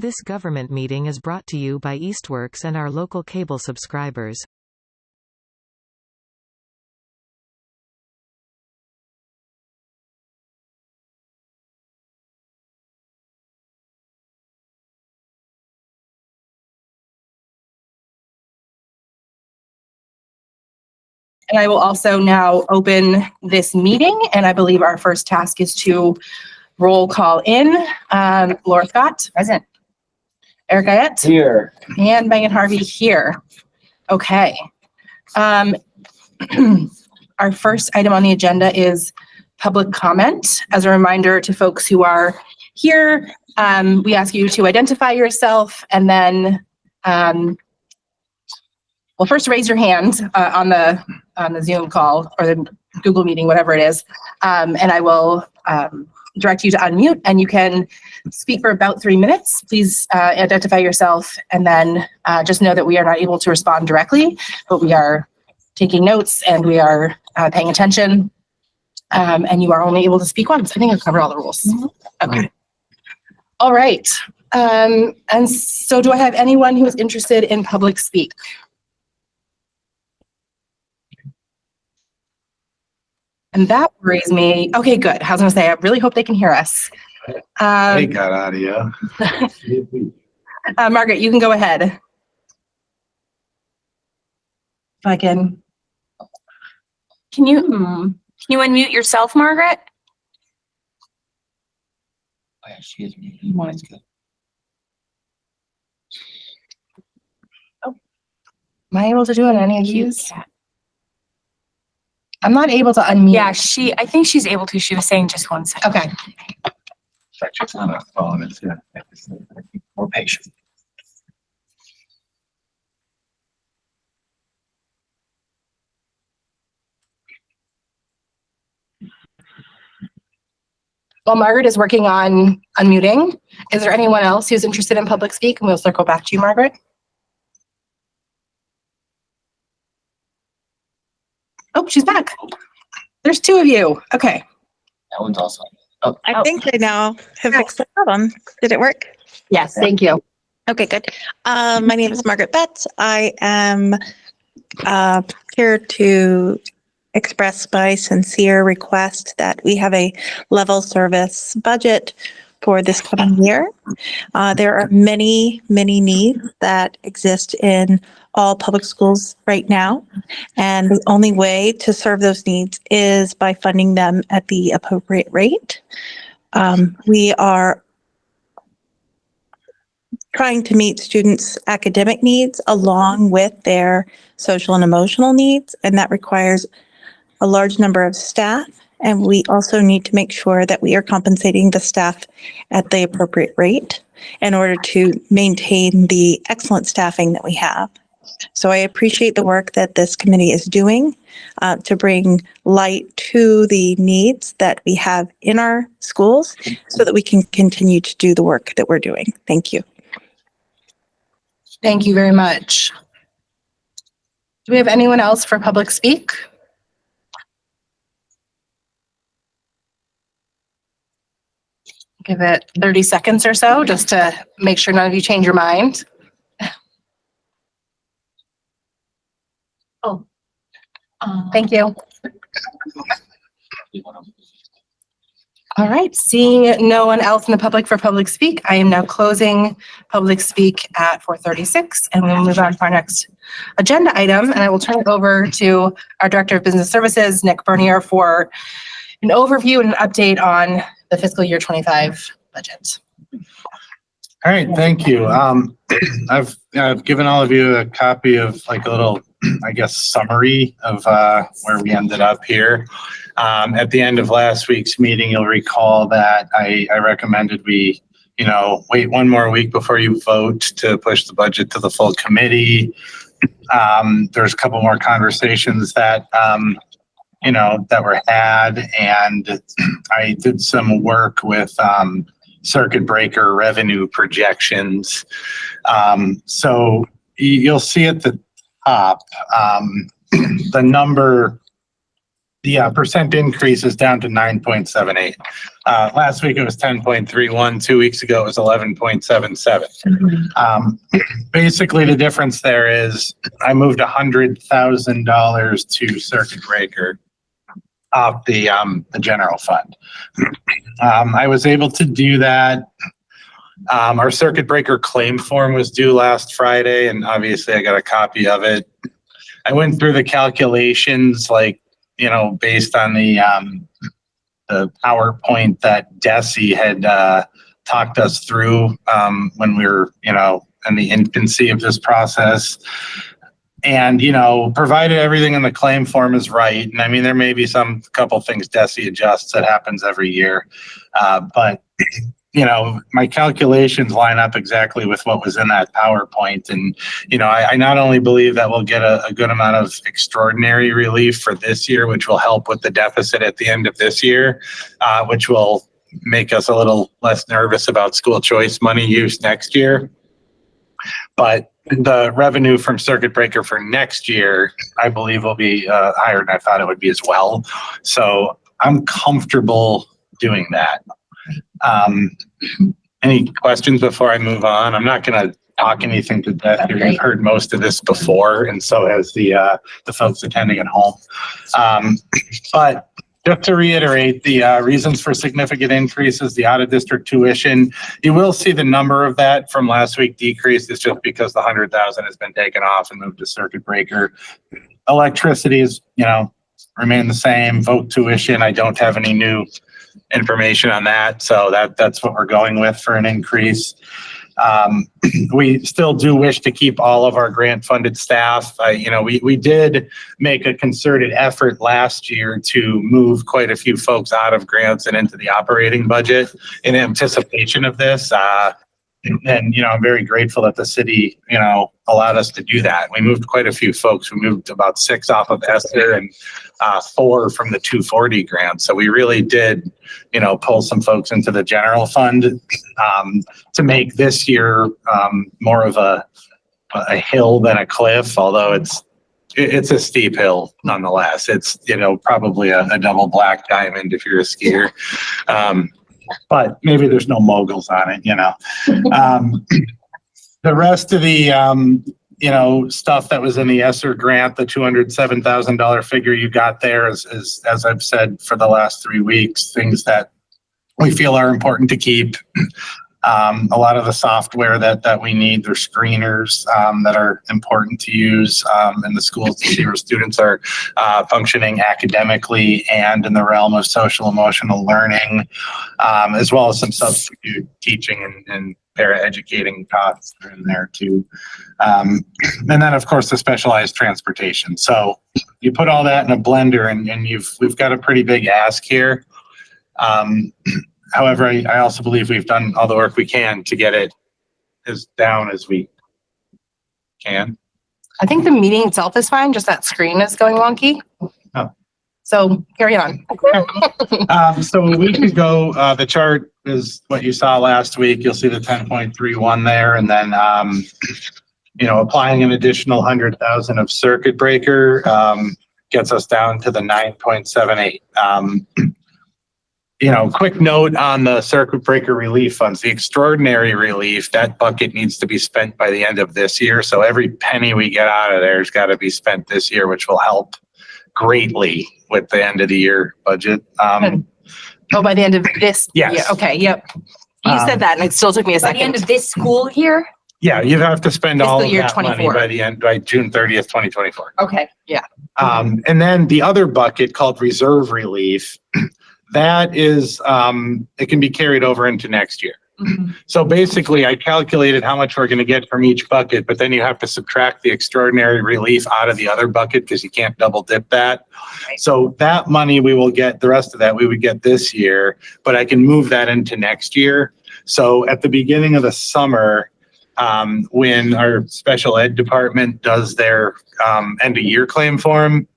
This government meeting is brought to you by Eastworks and our local cable subscribers. And I will also now open this meeting, and I believe our first task is to roll call in. Laura Scott, present. Eric Ayette. Here. And Megan Harvey here. Okay. Our first item on the agenda is public comment. As a reminder to folks who are here, we ask you to identify yourself and then, well, first raise your hand on the Zoom call or the Google meeting, whatever it is, and I will direct you to unmute, and you can speak for about 3 minutes. Please identify yourself, and then just know that we are not able to respond directly, but we are taking notes and we are paying attention, and you are only able to speak once. I think I've covered all the rules. Okay. All right. And so do I have anyone who is interested in public speak? And that worries me. Okay, good. I was going to say, I really hope they can hear us. They got audio. Margaret, you can go ahead. If I can. Can you unmute yourself, Margaret? Oh, yeah, she is muted. Mine's good. Oh, am I able to do it on any of these? I'm not able to unmute. Yeah, I think she's able to. She was saying just 1 second. Okay. She's on a phone. It's more patient. While Margaret is working on unmuting, is there anyone else who's interested in public speak? And we'll circle back to you, Margaret. Oh, she's back. There's 2 of you. Okay. That one's also. I think I now have fixed the problem. Did it work? Yes, thank you. Okay, good. My name is Margaret Betts. I am here to express my sincere request that we have a level service budget for this coming year. There are many needs that exist in all public schools right now, and the only way to serve those needs is by funding them at the appropriate rate. We are trying to meet students' academic needs along with their social and emotional needs, and that requires a large number of staff. And we also need to make sure that we are compensating the staff at the appropriate rate in order to maintain the excellent staffing that we have. So I appreciate the work that this committee is doing to bring light to the needs that we have in our schools so that we can continue to do the work that we're doing. Thank you. Thank you very much. Do we have anyone else for public speak? Give it 30 seconds or so just to make sure none of you change your mind. Oh, thank you. All right, seeing no one else in the public for public speak, I am now closing public speak at 4:36, and we'll move on to our next agenda item, and I will turn it over to our Director of Business Services, Nick Bernier, for an overview and an update on the fiscal year 25 budget. All right, thank you. I've given all of you a copy of like a little, I guess, summary of where we ended up here. At the end of last week's meeting, you'll recall that I recommended we, wait 1 more week before you vote to push the budget to the full committee. There's a couple more conversations that that were had, and I did some work with circuit breaker revenue projections. So you'll see at the top the number the percent increase is down to 9.78. Last week it was 10.31. 2 weeks ago it was 11.77. Basically the difference there is I moved $100,000 to circuit breaker off the general fund. I was able to do that. Our circuit breaker claim form was due last Friday, and obviously I got a copy of it. I went through the calculations, like, you know, based on the PowerPoint that Desi had talked us through when we were, you know, in the infancy of this process. And, you know, provided everything in the claim form is right, and I mean, there may be some couple things Desi adjusts, that happens every year. But, you know, my calculations line up exactly with what was in that PowerPoint. And, you know, I not only believe that we'll get a good amount of extraordinary relief for this year, which will help with the deficit at the end of this year, which will make us a little less nervous about school choice money use next year. But the revenue from circuit breaker for next year, I believe, will be higher than I thought it would be as well. So I'm comfortable doing that. Any questions before I move on? I'm not going to talk anything to death here. You've heard most of this before, and so has the folks attending at home. But just to reiterate, the reasons for significant increases, the out-of-district tuition, you will see the number of that from last week decrease. It's just because the 100,000 has been taken off and moved to circuit breaker. Electricity is, you know, remain the same. Vote tuition, I don't have any new information on that, so that's what we're going with for an increase. We still do wish to keep all of our grant funded staff. You know, we did make a concerted effort last year to move quite a few folks out of grants and into the operating budget in anticipation of this. And, you know, I'm very grateful that the city, you know, allowed us to do that. We moved quite a few folks. We moved about 6 off of Esther and 4 from the 240 grant. So we really did, you know, pull some folks into the general fund to make this year more of a hill than a cliff, although it's a steep hill nonetheless. It's, you know, probably a double black diamond if you're a skier. But maybe there's no moguls on it, you know. The rest of the, you know, stuff that was in the ESSER grant, the $207,000 figure you got there is, as I've said for the last 3 weeks, things that we feel are important to keep. A lot of the software that we need, there's screeners that are important to use in the schools to see where students are functioning academically and in the realm of social emotional learning, as well as some substitute teaching and para-educating costs are in there too. And then of course the specialized transportation. So you put all that in a blender and we've got a pretty big ask here. However, I also believe we've done all the work we can to get it as down as we can. I think the meeting itself is fine, just that screen is going wonky. Oh. So carry on. So a week ago, the chart is what you saw last week. You'll see the 10.31 there, and then you know, applying an additional 100,000 of circuit breaker gets us down to the 9.78. You know, quick note on the circuit breaker relief funds, the extraordinary relief, that bucket needs to be spent by the end of this year. So every penny we get out of there has got to be spent this year, which will help greatly with the end of the year budget. Oh, by the end of this Yes. year. Okay, yep. You said that and it still took me a By the end second. of this school year? Yeah, you have to spend all of Fiscal year that money 24. by June 30th, 2024. Okay, yeah. And then the other bucket called reserve relief, that is, it can be carried over into next year. Mhm. So basically I calculated how much we're going to get from each bucket, but then you have to subtract the extraordinary relief out of the other bucket because you can't double dip that. So that money we will get, the rest of that we would get this year, but I can move that into next year. So at the beginning of the summer, when our special ed department does their end of year claim form,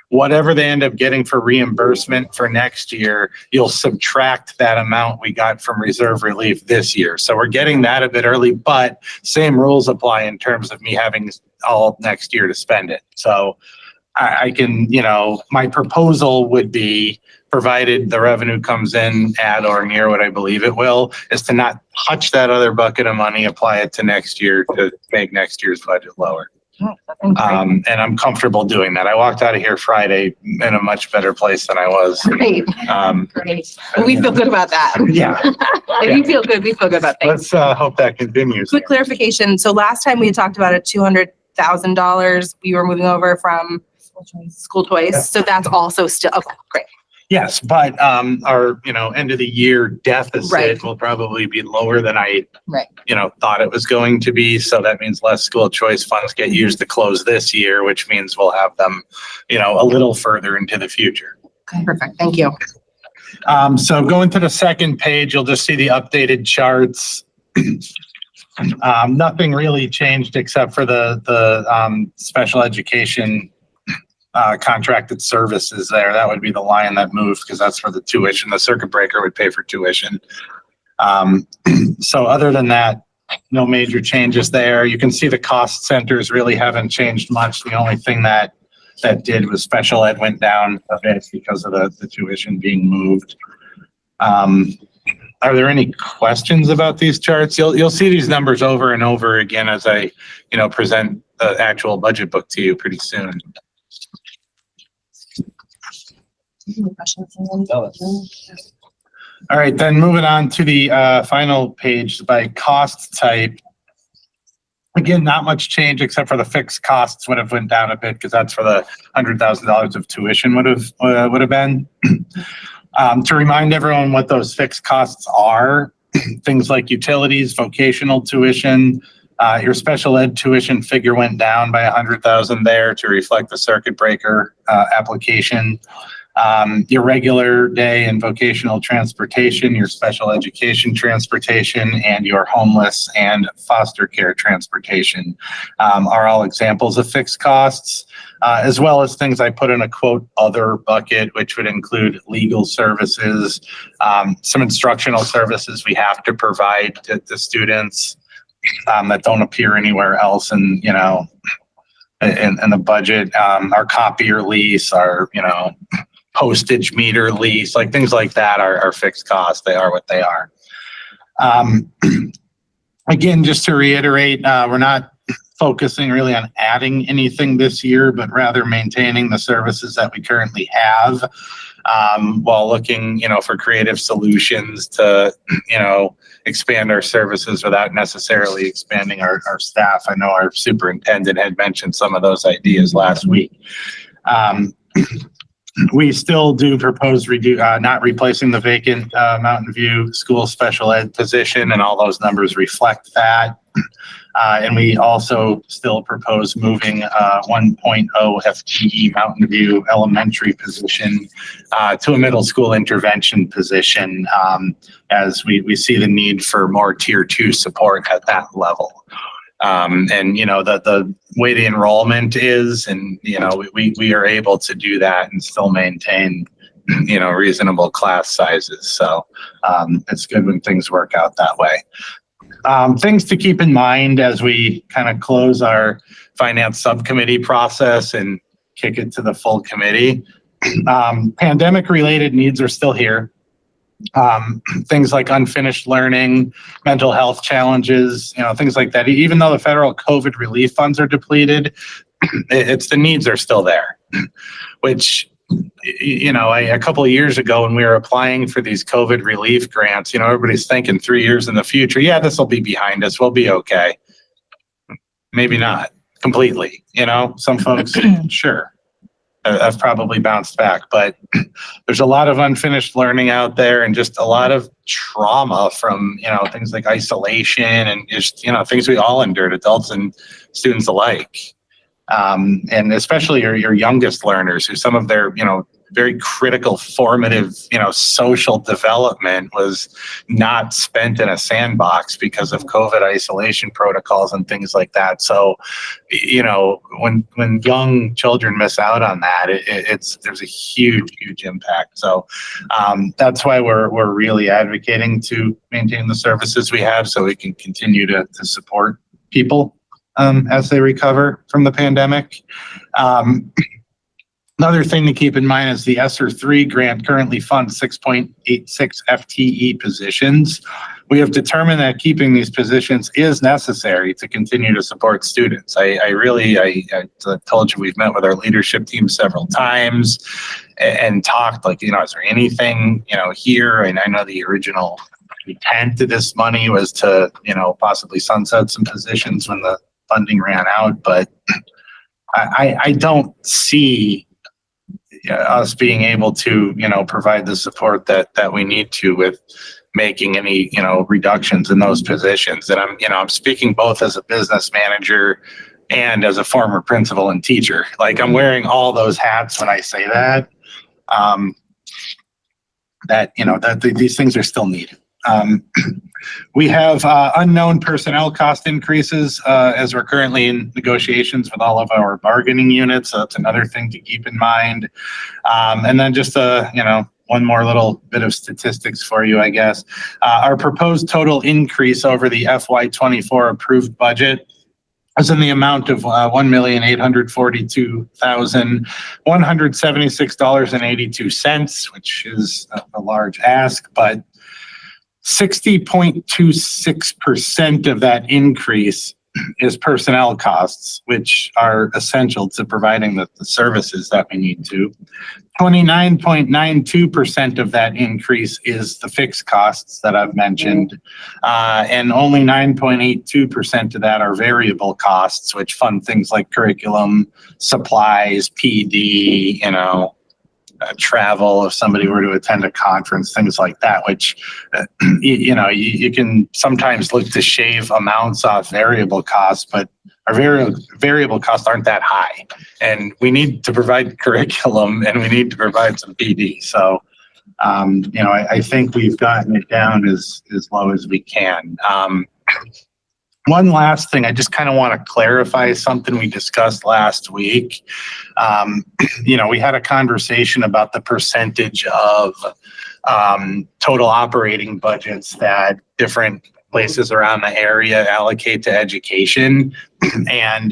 whatever they end up getting for reimbursement for next year, you'll subtract that amount we got from reserve relief this year. So we're getting that a bit early, but same rules apply in terms of me having all next year to spend it. So I can, my proposal would be, provided the revenue comes in at or near what I believe it will, is to not touch that other bucket of money, apply it to next year to make next year's budget lower. And I'm comfortable doing that. I walked out of here Friday in a much better place than I was. Great. Great. We feel good about that. Yeah. If you feel good, we feel good about things. Let's hope that continues. Quick clarification. So last time we had talked about a $200,000 we were moving over from school toys. Yeah. So that's also still, okay, great. Yes, but our, end of the year deficit Right. will probably be lower than I, Right. thought it was going to be. So that means less school choice funds get used to close this year, which means we'll have them, a little further into the future. Okay, perfect. Thank you. So going to the second page, you'll just see the updated charts. Nothing really changed except for the special education contracted services there. That would be the line that moved because that's for the tuition. The circuit breaker would pay for tuition. So other than that, no major changes there. You can see the cost centers really haven't changed much. The only thing that did was special ed went down a bit because of the tuition being moved. Are there any questions about these charts? You'll see these numbers over and over again as I, present the actual budget book to you pretty soon. All right, then moving on to the final page by cost type. Again, not much change except for the fixed costs would have went down a bit because that's for the $100,000 of tuition would have been. To remind everyone what those fixed costs are, things like utilities, vocational tuition, your special ed tuition figure went down by $100,000 there to reflect the circuit breaker application. Your regular day and vocational transportation, your special education transportation, and your homeless and foster care transportation are all examples of fixed costs, as well as things I put in a quote other bucket, which would include legal services, some instructional services we have to provide to students that don't appear anywhere else in the budget, our copier lease, our postage meter lease, like things like that are fixed costs. They are what they are. Again, just to reiterate, we're not focusing really on adding anything this year, but rather maintaining the services that we currently have, while looking, for creative solutions to, expand our services without necessarily expanding our staff. I know our superintendent had mentioned some of those ideas last week. We still do propose not replacing the vacant Mountain View School Special Ed position, and all those numbers reflect that. And we also still propose moving 1.0 FTE Mountain View Elementary position to a middle school intervention position, as we see the need for more Tier 2 support at that level. And the way the enrollment is, and we are able to do that and still maintain reasonable class sizes. So it's good when things work out that way. Things to keep in mind as we kind of close our finance subcommittee process and kick it to the full committee. Pandemic related needs are still here. Things like unfinished learning, mental health challenges, things like that. Even though the federal COVID relief funds are depleted, it's the needs are still there, which, a couple of years ago when we were applying for these COVID relief grants, everybody's thinking 3 years in the future, yeah, this will be behind us. We'll be okay. Maybe not completely, some folks, sure. I've probably bounced back, but there's a lot of unfinished learning out there and just a lot of trauma from, things like isolation and just, things we all endured, adults and students alike. And especially your youngest learners who some of their, very critical formative, social development was not spent in a sandbox because of COVID isolation protocols and things like that. So, when young children miss out on that, there's a huge impact. So that's why we're really advocating to maintain the services we have so we can continue to support people as they recover from the pandemic. Another thing to keep in mind is the ESSER 3 grant currently funds 6.86 FTE positions. We have determined that keeping these positions is necessary to continue to support students. I told you we've met with our leadership team several times and talked like, is there anything, here? And I know the original intent of this money was to, possibly sunset some positions when the funding ran out, but I don't see us being able to, provide the support that we need to with making any, reductions in those positions. And I'm speaking both as a business manager and as a former principal and teacher. Like, I'm wearing all those hats when I say that, these things are still needed. We have unknown personnel cost increases as we're currently in negotiations with all of our bargaining units. So that's another thing to keep in mind. And then just one more little bit of statistics for you, I guess. Our proposed total increase over the FY24 approved budget is in the amount of $1,842,176.82, which is a large ask, but 60.26% of that increase is personnel costs, which are essential to providing the services that we need to. 29.92% of that increase is the fixed costs that I've mentioned, and only 9.82% of that are variable costs, which fund things like curriculum, supplies, PD, travel if somebody were to attend a conference, things like that, which, you can sometimes look to shave amounts off variable costs, but our variable costs aren't that high. And we need to provide curriculum and we need to provide some PD. So, I think we've gotten it down as low as we can. One last thing, I just kind of want to clarify something we discussed last week. We had a conversation about the percentage of total operating budgets that different places around the area allocate to education. And,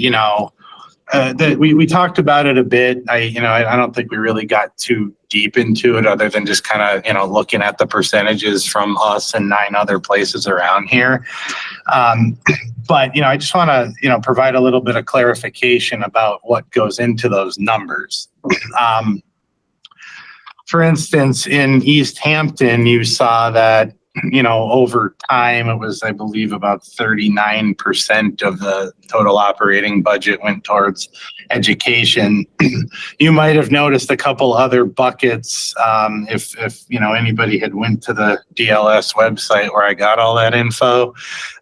we talked about it a bit. I don't think we really got too deep into it other than just kind of, looking at the percentages from us and 9 other places around here. But, I just want to, provide a little bit of clarification about what goes into those numbers. For instance, in Easthampton, you saw that, over time, it was, I believe, about 39% of the total operating budget went towards education. You might have noticed a couple other buckets. If anybody had went to the DLS website where I got all that info,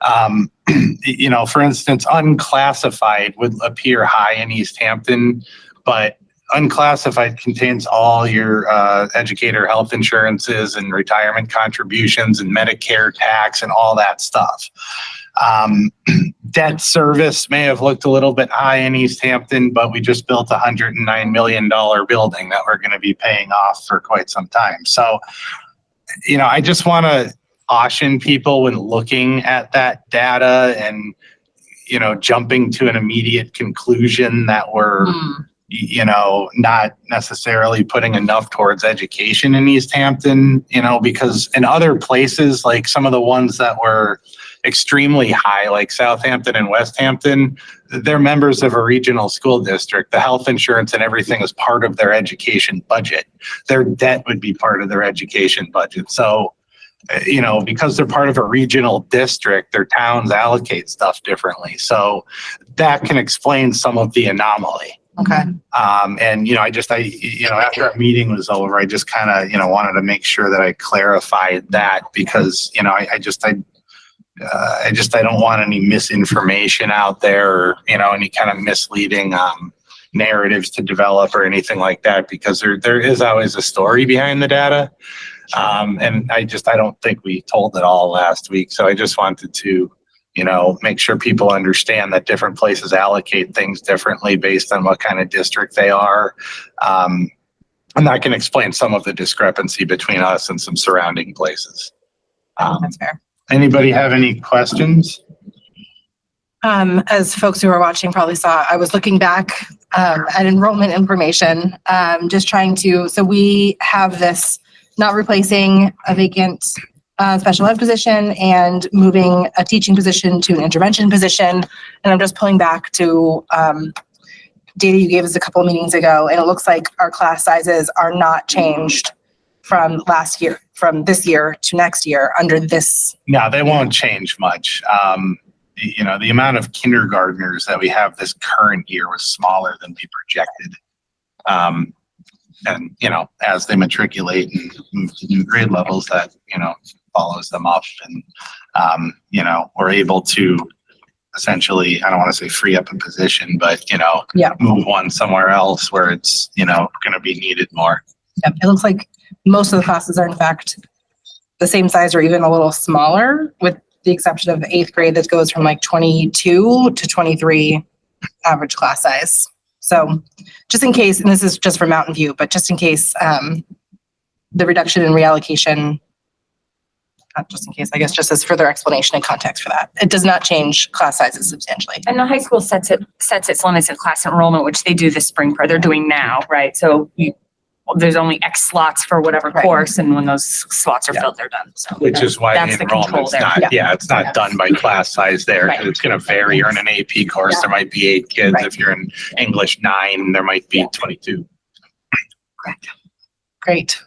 for instance, unclassified would appear high in Easthampton, but unclassified contains all your educator health insurances and retirement contributions and Medicare tax and all that stuff. Debt service may have looked a little bit high in Easthampton, but we just built a $109 million building that we're going to be paying off for quite some time. So, I just want to caution people when looking at that data and, jumping to an immediate conclusion that we're not necessarily putting enough towards education in Easthampton, because in other places, like some of the ones that were extremely high, like Southampton and Westhampton, they're members of a regional school district. The health insurance and everything is part of their education budget. Their debt would be part of their education budget. So, because they're part of a regional district, their towns allocate stuff differently. So that can explain some of the anomaly. Okay. And, after our meeting was over, I just kind of, wanted to make sure that I clarified that because, I don't want any misinformation out there or, any kind of misleading, narratives to develop or anything like that, because there is always a story behind the data. And I don't think we told it all last week. So I just wanted to, make sure people understand that different places allocate things differently based on what kind of district they are. And that can explain some of the discrepancy between us and some surrounding places. That's fair. Anybody have any questions? As folks who are watching probably saw, I was looking back and enrollment information. Just trying to, so we have this not replacing a vacant special ed position and moving a teaching position to an intervention position. And I'm just pulling back to data you gave us a couple of meetings ago, and it looks like our class sizes are not changed from last year, from this year to next year under this. No, they won't change much. You know, the amount of kindergartners that we have this current year was smaller than we projected. And, you know, as they matriculate and move to new grade levels, that, you know, follows them up. And, you know, we're able to essentially, I don't want to say free up a position, but, you know, move one somewhere else where it's, you know, going to be needed more. Yep. It looks like most of the classes are in fact the same size or even a little smaller, with the exception of the 8th grade that goes from like 22 to 23 average class size. So just in case, and this is just for Mountain View, but just in case the reduction in reallocation, not just in case, I guess just as further explanation and context for that. It does not change class sizes substantially. And the high school sets its limits in class enrollment, which they do this spring, they're doing now, right? So there's only X slots for whatever course, and when those slots are filled, they're done. So which is why that's the the control enrollment's there. not, it's not done by class size there. Right. It's going to vary. You're in an AP course, there might be 8 kids. Right. If you're in English 9, there might be 22. Correct. Great.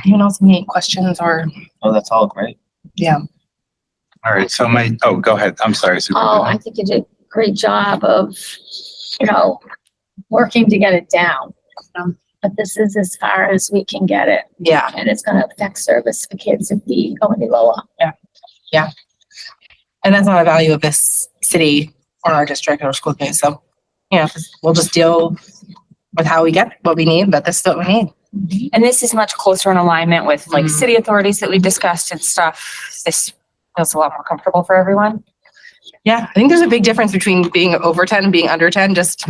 Anyone else have any questions or? Oh, that's all great. Yeah. All right. So go ahead. I'm sorry. Oh, Superintendent. I think you did a great job of, you know, working to get it down. But this is as far as we can get it. Yeah. And it's going to affect service for kids if we go any lower. And that's not a value of this city or our district or school committee. So, yeah, we'll just deal with how we get what we need, but this is what we need. And this is much closer in alignment with like city authorities that we discussed and stuff. This feels a lot more comfortable for everyone. Yeah, I think there's a big difference between being over 10 and being under 10, just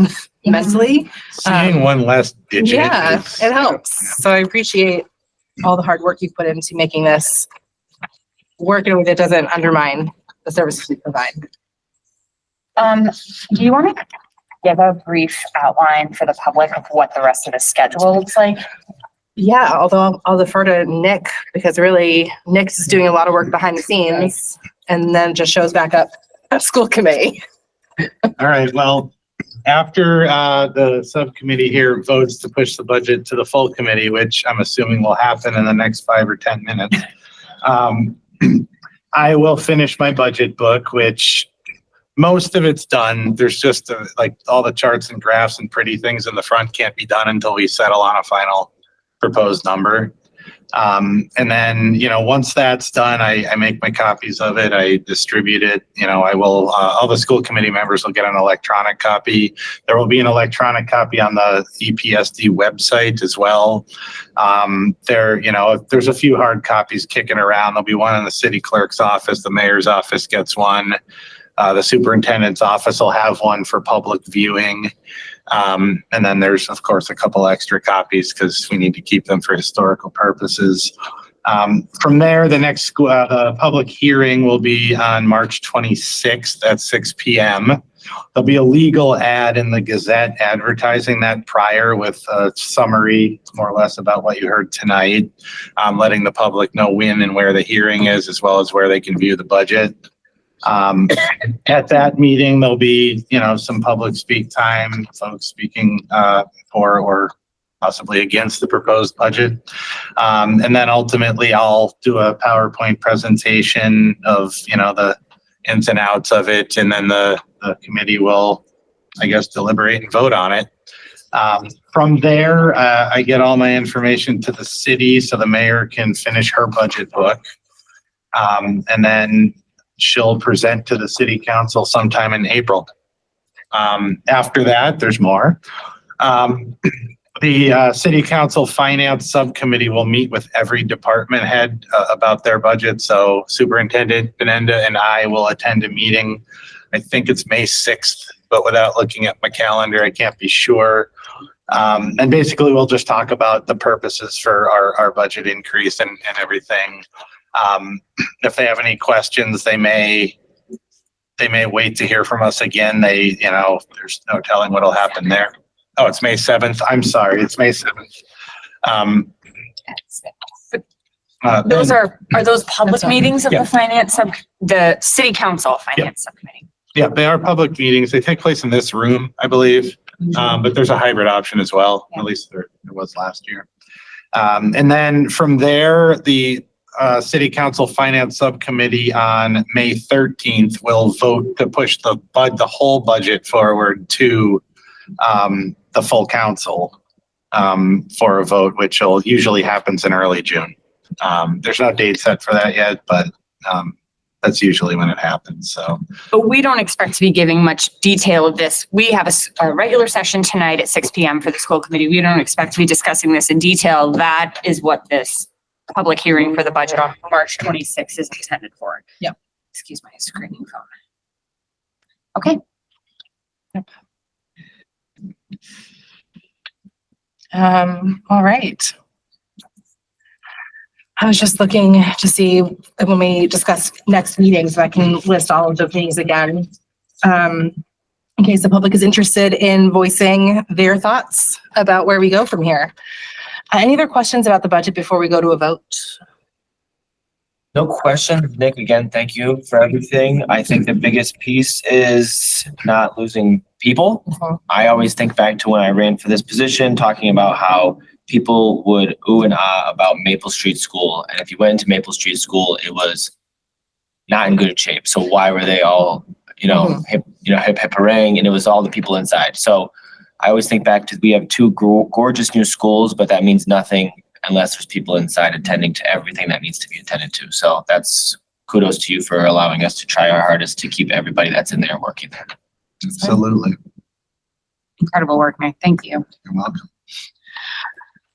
mentally. Seeing one less digit. Yeah, is- it helps. So I appreciate all the hard work you've put into making this work in a way that doesn't undermine the services we provide. Do you want to give a brief outline for the public of what the rest of the schedule looks like? Yeah, although I'll defer to Nick because really Nick is doing a lot of work behind the scenes and then just shows back up at school committee. All right. Well, after the subcommittee here votes to push the budget to the full committee, which I'm assuming will happen in the next 5 or 10 minutes, I will finish my budget book, which most of it's done. There's just like all the charts and graphs and pretty things in the front can't be done until we settle on a final proposed number. And then, you know, once that's done, I make my copies of it. I distribute it. You know, I will, all the school committee members will get an electronic copy. There will be an electronic copy on the EPSD website as well. You know, if there's a few hard copies kicking around, there'll be one in the city clerk's office. The mayor's office gets one. The superintendent's office will have one for public viewing. And then there's, of course, a couple extra copies because we need to keep them for historical purposes. From there, the next public hearing will be on March 26th at 6 p.m. There'll be a legal ad in the Gazette advertising that prior with a summary, more or less, about what you heard tonight, letting the public know when and where the hearing is, as well as where they can view the budget. At that meeting, there'll be, you know, some public speak time, folks speaking for or possibly against the proposed budget. And then ultimately I'll do a PowerPoint presentation of, you know, the ins and outs of it. And then the committee will, I guess, deliberate and vote on it. From there, I get all my information to the city so the mayor can finish her budget book. And then she'll present to the city council sometime in April. After that, there's more. The city council finance subcommittee will meet with every department head about their budget. So Superintendent Benenda and I will attend a meeting. I think it's May 6th, but without looking at my calendar, I can't be sure. And basically we'll just talk about the purposes for our budget increase and everything. If they have any questions, they may they may wait to hear from us again. There's no telling what'll happen there. Oh, it's May 7th. I'm sorry. It's May 7th. Those are those public meetings of Yeah. the city council finance subcommittee? Yeah, they are public meetings. They take place in this room, I believe. But there's a hybrid option as well. At least there was last year. And then from there, the City Council Finance Subcommittee on May 13th will vote to push the whole budget forward to the full council for a vote, which usually happens in early June. There's no date set for that yet, but that's usually when it happens. So, but we don't expect to be giving much detail of this. We have a regular session tonight at 6 p.m. for the school committee. We don't expect to be discussing this in detail. That is what this public hearing for the budget on March 26th is intended for. Yep. Excuse my screaming phone. Okay. All right. I was just looking to see when we discuss next meetings, if I can list all of the things again. In case the public is interested in voicing their thoughts about where we go from here. Any other questions about the budget before we go to a vote? No question. Nick, again, thank you for everything. I think the biggest piece is not losing people. I always think back to when I ran for this position, talking about how people would ooh and ah about Maple Street School. And if you went into Maple Street School, it was not in good shape. So why were they all, hip hooray, and it was all the people inside. So I always think back to, we have two gorgeous new schools, but that means nothing unless there's people inside attending to everything that needs to be attended to. So that's kudos to you for allowing us to try our hardest to keep everybody that's in there working there. absolutely. Incredible work, Nick. Thank you. You're welcome.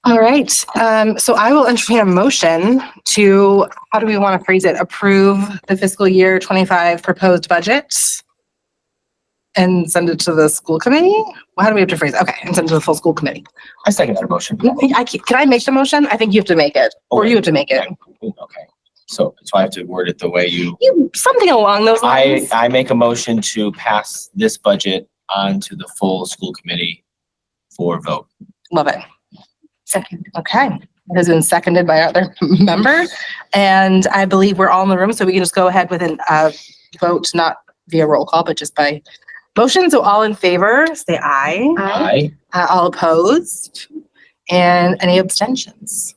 All right. So I will entertain a motion to, how do we want to phrase it? Approve the fiscal year 25 proposed budget and send it to the school committee? Well, how do we have to phrase it? Okay, and send it to the full school committee. I second that motion. Can I make the motion? I think you have to make it, or you have to make it. Okay. So I have to word it the way you. Something along those lines. I make a motion to pass this budget on to the full school committee for vote. Love it. Second. Okay. It has been seconded by our other member. And I believe we're all in the room, so we can just go ahead with a vote, not via roll call, but just by motion. So all in favor, say aye. Aye. All opposed? And any abstentions?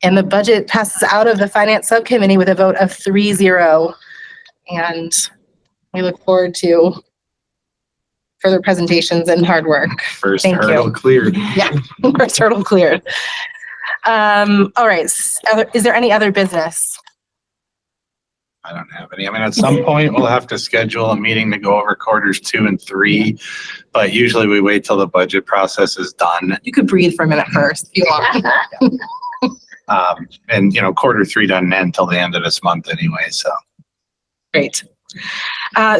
And the budget passes out of the finance subcommittee with a vote of 3-0. And we look forward to further presentations and hard work. First Thank you. hurdle cleared. Yeah, first hurdle cleared. All right, is there any other business? I don't have any. I mean, at some point we'll have to schedule a meeting to go over quarters 2 and 3, but usually we wait till the budget process is done. You could breathe for a minute first if you want. And quarter 3 doesn't end till the end of this month anyway, so. Great.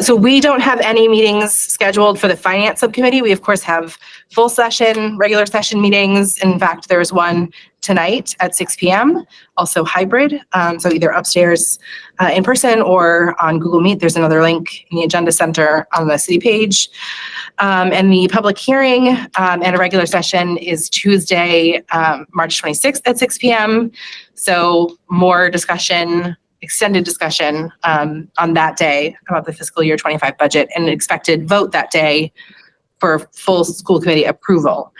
So we don't have any meetings scheduled for the finance subcommittee. We of course have full session, regular session meetings. In fact, there's one tonight at 6 p.m. also hybrid. So either upstairs in person or on Google Meet. There's another link in the agenda center on the city page. And the public hearing and a regular session is Tuesday, March 26th at 6 p.m. So more discussion, extended discussion on that day about the fiscal year 25 budget and an expected vote that day for full school committee approval.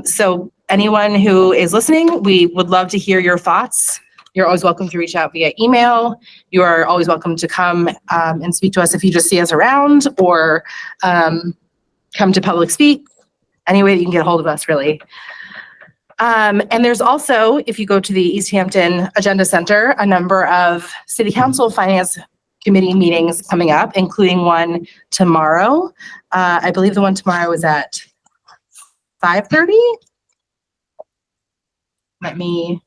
So anyone who is listening, we would love to hear your thoughts. You're always welcome to reach out via email. You are always welcome to come and speak to us if you just see us around, or come to public speak. Any way that you can get a hold of us, really. And there's also, if you go to the Easthampton Agenda Center, a number of City Council Finance Committee meetings coming up, including one tomorrow. I believe the one tomorrow is at 5:30. Let me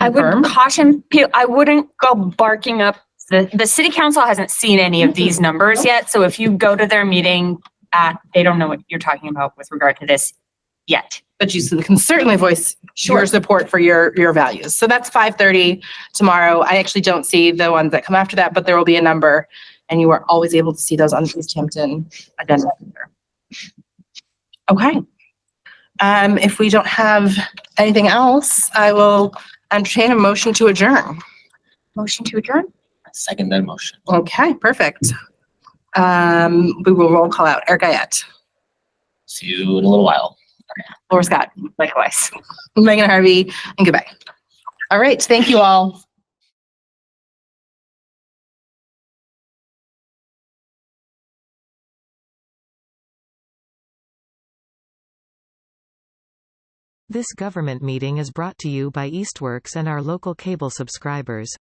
I confirm. would caution people, I wouldn't go barking up. The city council hasn't seen any of these numbers yet. So if you go to their meeting they don't know what you're talking about with regard to this yet. But you can certainly voice your support for your values. So that's 5:30 tomorrow. I actually don't see the ones that come after that, but there will be a number and you are always able to see those on the Easthampton agenda. Okay. If we don't have anything else, I will entertain a motion to adjourn. Motion to adjourn? Second that motion. Okay, perfect. We will roll call out. Eric Guyette, See you in a little while. Laura Scott, Likewise. Megan Harvey, and goodbye. All right, thank you all. This government meeting is brought to you by Eastworks and our local cable subscribers.